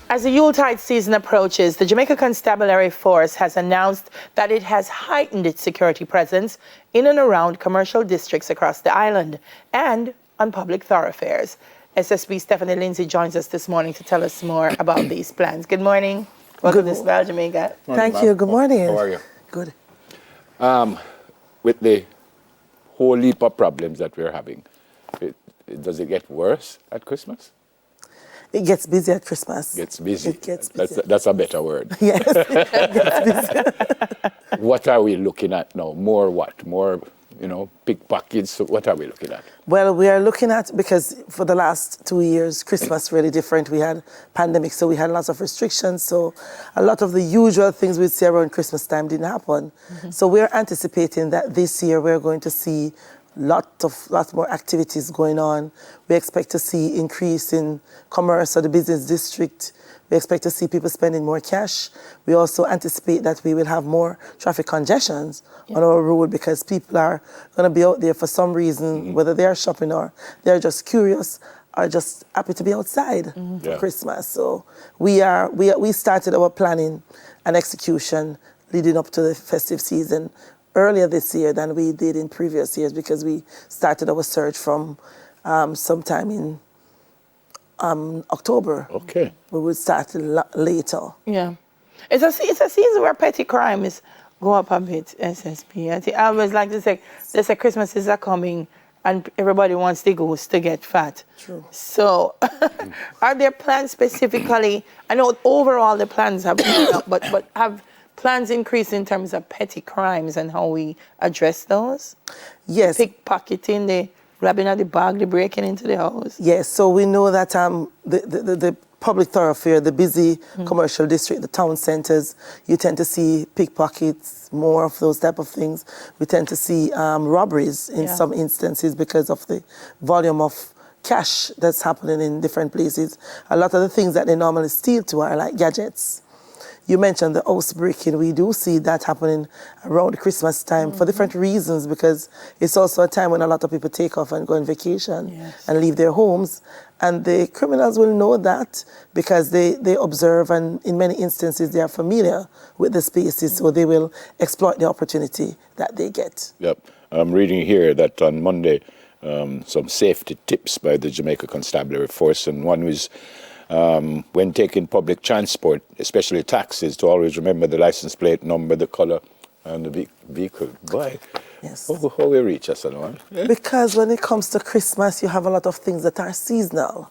As the Yuletide season approaches, the Jamaica Constabulary Force has announced that it has heightened its security presence in and around commercial districts across the island and on public thoroughfares. SSP Stephanie Lindsay joins us this morning to tell us more about these plans. Good morning. Welcome to Smile Jamaica. Thank you. Good morning. How are you? Good. With the whole heap of problems that we're having, does it get worse at Christmas? It gets busy at Christmas. Gets busy. It gets busy. That's a better word. Yes, it gets busy. What are we looking at now? More what? More, pickpockets? What are we looking at? Well, we are looking at, because for the last 2 years, Christmas really different. We had pandemic, so we had lots of restrictions. So a lot of the usual things we'd see around Christmas time didn't happen. Mm-hmm. So we're anticipating that this year we're going to see lots more activities going on. We expect to see increase in commerce or the business district. We expect to see people spending more cash. We also anticipate that we will have more traffic congestions on our road because people are going to be out there for some reason, whether they are shopping or they're just curious or just happy to be outside for Christmas. So we started our planning and execution leading up to the festive season earlier this year than we did in previous years because we started our search from sometime in October. Okay. We would start later. Yeah. It's a season where petty crimes go up a bit, SSP. I always like to say, there's a Christmas is coming and everybody wants the goose to get fat. True. So are there plans specifically? I know overall the plans have gone up, but have plans increase in terms of petty crimes and how we address those? Yes. Pickpocketing, the grabbing of the bag, the breaking into the house. Yes, so we know that the public thoroughfare, the busy commercial district, the town centers, you tend to see pickpockets, more of those type of things. We tend to see robberies in some instances because of the volume of cash that's happening in different places. A lot of the things that they normally steal to are like gadgets. You mentioned the house breaking. We do see that happening around Christmas time for different reasons because it's also a time when a lot of people take off and go on vacation and leave their homes. And the criminals will know that because they observe and in many instances they are familiar with the spaces, so they will exploit the opportunity that they get. Yep. I'm reading here that on Monday, some safety tips by the Jamaica Constabulary Force, and one was when taking public transport, especially taxis, to always remember the license plate number, the color, and the vehicle. Boy, yes. How we reach us, alone? Because when it comes to Christmas, you have a lot of things that are seasonal.